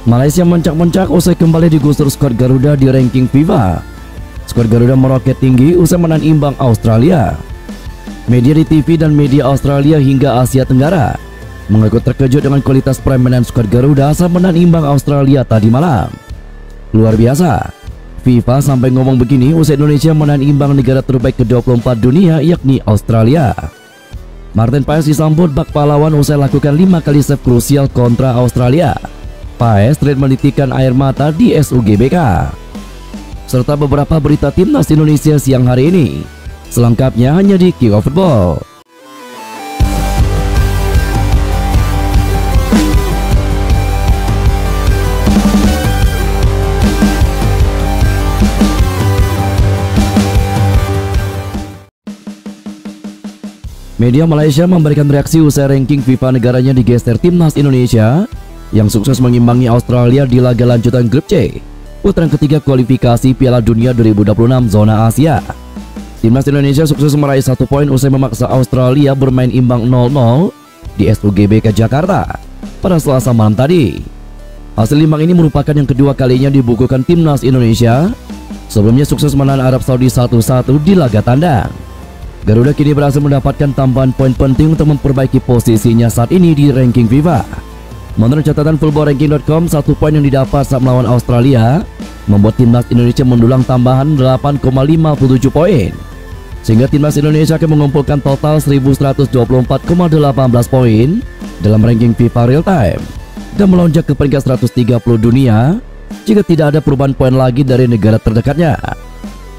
Malaysia mencak-mencak usai kembali digusur skuad Garuda di ranking FIFA. Skuad Garuda meroket tinggi usai menahan imbang Australia. Media di TV dan media Australia hingga Asia Tenggara mengaku terkejut dengan kualitas permainan skuad Garuda saat menahan imbang Australia tadi malam. Luar biasa, FIFA sampai ngomong begini usai Indonesia menahan imbang negara terbaik ke-24 dunia yakni Australia. Martin Paes disambut bak pahlawan usai lakukan 5 kali save krusial kontra Australia. Paes terlihat menitikan air mata di SUGBK. Serta beberapa berita timnas Indonesia siang hari ini. Selengkapnya hanya di Kick Off Football. Media Malaysia memberikan reaksi usai ranking FIFA negaranya digeser timnas Indonesia yang sukses mengimbangi Australia di laga lanjutan grup C putaran ketiga kualifikasi Piala Dunia 2026 zona Asia. Timnas Indonesia sukses meraih 1 poin usai memaksa Australia bermain imbang 0-0 di SUGBK Jakarta pada Selasa malam tadi. Hasil imbang ini merupakan yang kedua kalinya dibukukan timnas Indonesia. Sebelumnya sukses menahan Arab Saudi 1-1 di laga tandang. Garuda kini berhasil mendapatkan tambahan poin penting untuk memperbaiki posisinya saat ini di ranking FIFA. Menurut catatan footballranking.com, 1 poin yang didapat saat melawan Australia membuat timnas Indonesia mendulang tambahan 8,57 poin, sehingga timnas Indonesia akan mengumpulkan total 1124,18 poin dalam ranking FIFA real time dan melonjak ke peringkat 130 dunia jika tidak ada perubahan poin lagi dari negara terdekatnya.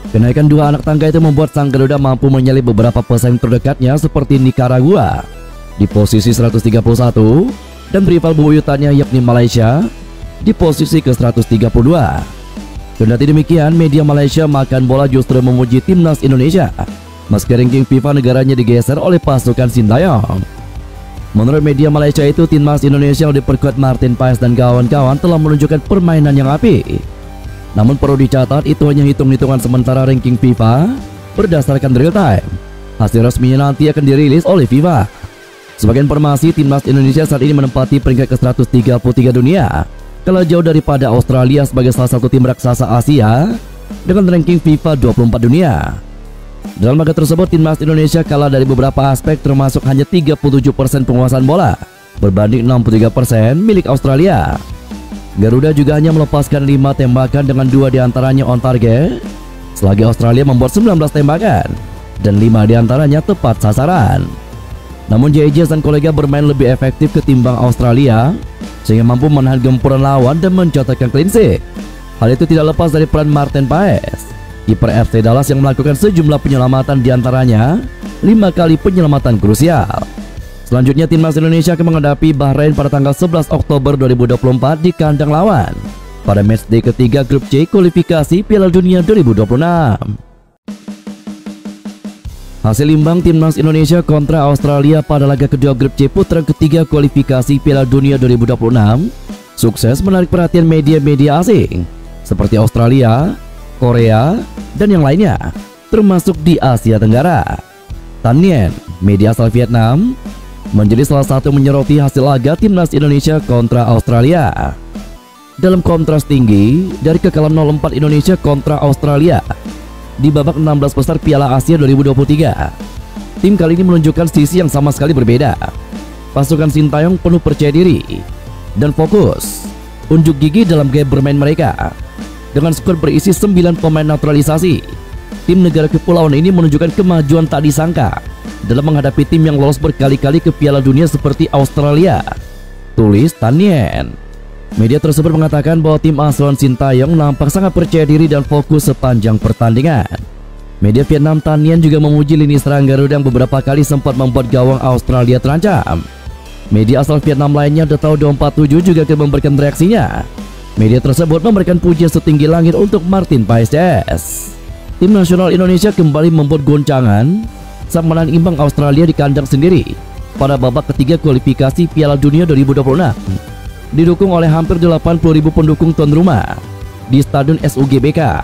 Kenaikan 2 anak tangga itu membuat sang Garuda mampu menyalip beberapa pesaing terdekatnya seperti Nicaragua di posisi 131 dan rival bebuyutannya yakni Malaysia di posisi ke-132. Kendati demikian, media Malaysia makan bola justru memuji timnas Indonesia meski ranking FIFA negaranya digeser oleh pasukan Sintayong. Menurut media Malaysia itu, timnas Indonesia yang diperkuat Martin Paes dan kawan-kawan telah menunjukkan permainan yang apik. Namun perlu dicatat, itu hanya hitung-hitungan sementara ranking FIFA berdasarkan real time. Hasil resminya nanti akan dirilis oleh FIFA. Sebagai informasi, timnas Indonesia saat ini menempati peringkat ke-133 dunia, kalah jauh daripada Australia sebagai salah satu tim raksasa Asia dengan ranking FIFA 24 dunia. Dalam laga tersebut, timnas Indonesia kalah dari beberapa aspek, termasuk hanya 37% penguasaan bola berbanding 63% milik Australia. Garuda juga hanya melepaskan 5 tembakan dengan 2 diantaranya on target, selagi Australia membuat 19 tembakan dan 5 diantaranya tepat sasaran. Namun JJ dan kolega bermain lebih efektif ketimbang Australia sehingga mampu menahan gempuran lawan dan mencatatkan clean sheet. Hal itu tidak lepas dari peran Martin Paes, kiper FC Dallas yang melakukan sejumlah penyelamatan diantaranya 5 kali penyelamatan krusial. Selanjutnya, timnas Indonesia akan menghadapi Bahrain pada tanggal 11 Oktober 2024 di kandang lawan pada matchday ketiga grup C kualifikasi Piala Dunia 2026. Hasil imbang timnas Indonesia kontra Australia pada laga kedua grup C putaran ketiga kualifikasi Piala Dunia 2026 sukses menarik perhatian media-media asing seperti Australia, Korea, dan yang lainnya, termasuk di Asia Tenggara. Tan Nien, media asal Vietnam, menjadi salah satu menyoroti hasil laga timnas Indonesia kontra Australia. Dalam kontras tinggi dari kekalahan 0-4 Indonesia kontra Australia di babak 16 besar Piala Asia 2023, tim kali ini menunjukkan sisi yang sama sekali berbeda. Pasukan Sintayong penuh percaya diri dan fokus, unjuk gigi dalam gaya bermain mereka. Dengan skor berisi 9 pemain naturalisasi, tim negara kepulauan ini menunjukkan kemajuan tak disangka dalam menghadapi tim yang lolos berkali-kali ke Piala Dunia seperti Australia, tulis Tan Nien. Media tersebut mengatakan bahwa tim asuhan Sintayong nampak sangat percaya diri dan fokus sepanjang pertandingan. Media Vietnam Tan Nien juga memuji lini serang Garuda yang beberapa kali sempat membuat gawang Australia terancam. Media asal Vietnam lainnya The Tau 247 juga akan memberikan reaksinya. Media tersebut memberikan pujian setinggi langit untuk Martin Paes. Tim nasional Indonesia kembali membuat goncangan saat menahan imbang Australia di kandang sendiri pada babak ketiga kualifikasi Piala Dunia 2026. Didukung oleh hampir 80.000 pendukung tuan rumah di Stadion SUGBK,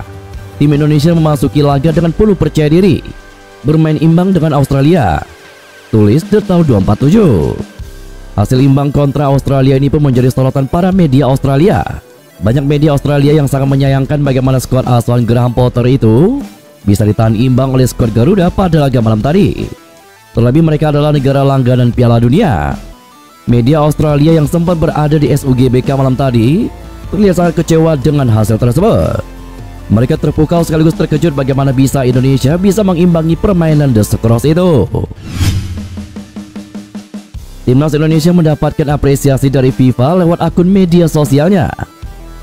tim Indonesia memasuki laga dengan penuh percaya diri, bermain imbang dengan Australia, tulis The Tau 247. Hasil imbang kontra Australia ini pun menjadi sorotan para media Australia. Banyak media Australia yang sangat menyayangkan bagaimana skuad asuhan Graham Potter itu bisa ditahan imbang oleh skuad Garuda pada laga malam tadi. Terlebih mereka adalah negara langganan Piala Dunia. Media Australia yang sempat berada di SUGBK malam tadi terlihat sangat kecewa dengan hasil tersebut. Mereka terpukau sekaligus terkejut bagaimana bisa Indonesia bisa mengimbangi permainan The Scrolls itu. Timnas Indonesia mendapatkan apresiasi dari FIFA lewat akun media sosialnya.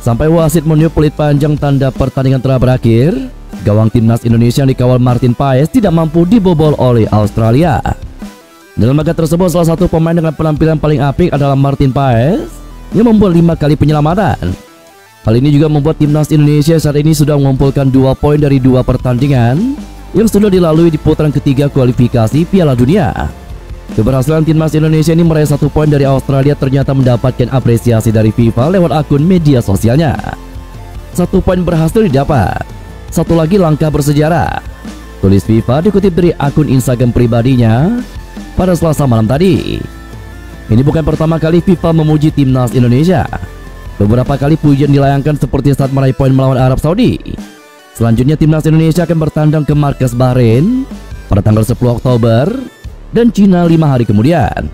Sampai wasit meniup peluit panjang tanda pertandingan telah berakhir, gawang Timnas Indonesia yang dikawal Martin Paes tidak mampu dibobol oleh Australia. Dalam laga tersebut, salah satu pemain dengan penampilan paling apik adalah Martin Paes yang membuat 5 kali penyelamatan. Hal ini juga membuat Timnas Indonesia saat ini sudah mengumpulkan 2 poin dari 2 pertandingan yang sudah dilalui di putaran ketiga kualifikasi Piala Dunia. Keberhasilan Timnas Indonesia ini meraih 1 poin dari Australia ternyata mendapatkan apresiasi dari FIFA lewat akun media sosialnya. 1 poin berhasil didapat, 1 lagi langkah bersejarah, tulis FIFA dikutip dari akun Instagram pribadinya pada Selasa malam tadi. Ini bukan pertama kali FIFA memuji Timnas Indonesia. Beberapa kali pujian dilayangkan seperti saat meraih poin melawan Arab Saudi. Selanjutnya Timnas Indonesia akan bertandang ke markas Bahrain pada tanggal 10 Oktober dan Cina 5 hari kemudian.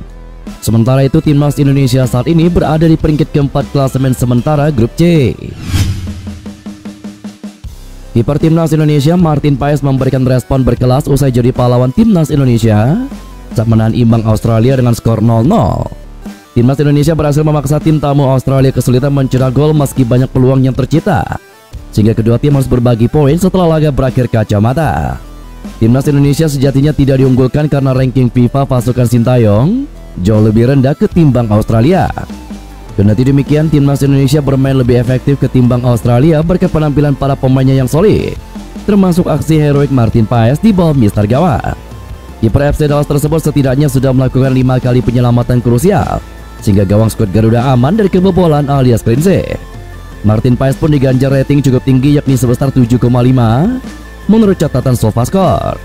Sementara itu Timnas Indonesia saat ini berada di peringkat keempat klasemen sementara grup C. Kiper Timnas Indonesia Martin Paes memberikan respon berkelas usai jadi pahlawan Timnas Indonesia saat menahan imbang Australia dengan skor 0-0. Timnas Indonesia berhasil memaksa tim tamu Australia kesulitan mencetak gol meski banyak peluang yang tercipta, sehingga kedua tim harus berbagi poin setelah laga berakhir kacamata. Timnas Indonesia sejatinya tidak diunggulkan karena ranking FIFA pasukan Sintayong jauh lebih rendah ketimbang Australia. Kendati demikian, Timnas Indonesia bermain lebih efektif ketimbang Australia berkat penampilan para pemainnya yang solid, termasuk aksi heroik Martin Paes di bawah mister gawang. Kiper FC Dallas tersebut setidaknya sudah melakukan 5 kali penyelamatan krusial, sehingga gawang skuad Garuda aman dari kebobolan alias clean sheet. Martin Paes pun diganjar rating cukup tinggi yakni sebesar 7,5 menurut catatan SofaScore.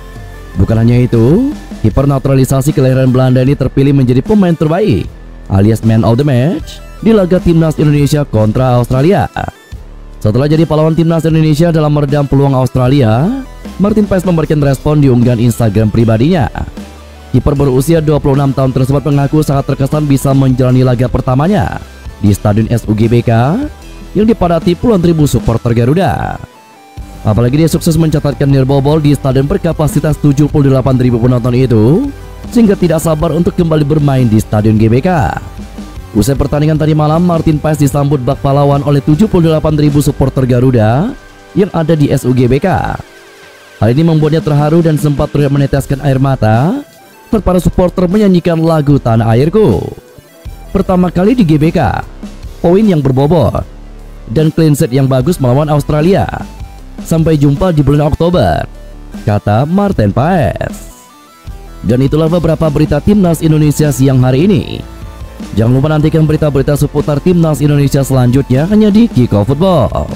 Bukan hanya itu, kiper naturalisasi kelahiran Belanda ini terpilih menjadi pemain terbaik alias man of the match di laga Timnas Indonesia kontra Australia. Setelah jadi pahlawan Timnas Indonesia dalam meredam peluang Australia, Martin Paes memberikan respon di unggahan Instagram pribadinya. Kiper berusia 26 tahun tersebut mengaku sangat terkesan bisa menjalani laga pertamanya di Stadion SUGBK yang dipadati puluhan ribu supporter Garuda. Apalagi dia sukses mencatatkan nirbobol di stadion berkapasitas 78.000 penonton itu, sehingga tidak sabar untuk kembali bermain di Stadion GBK. Usai pertandingan tadi malam, Martin Paes disambut bak pahlawan oleh 78.000 supporter Garuda yang ada di SUGBK. Hal ini membuatnya terharu dan sempat terlihat meneteskan air mata saat para supporter menyanyikan lagu Tanah Airku. Pertama kali di GBK, poin yang berbobot dan clean sheet yang bagus melawan Australia. Sampai jumpa di bulan Oktober, kata Martin Paes. Dan itulah beberapa berita Timnas Indonesia siang hari ini. Jangan lupa nantikan berita-berita seputar Timnas Indonesia selanjutnya hanya di Kickoff Football.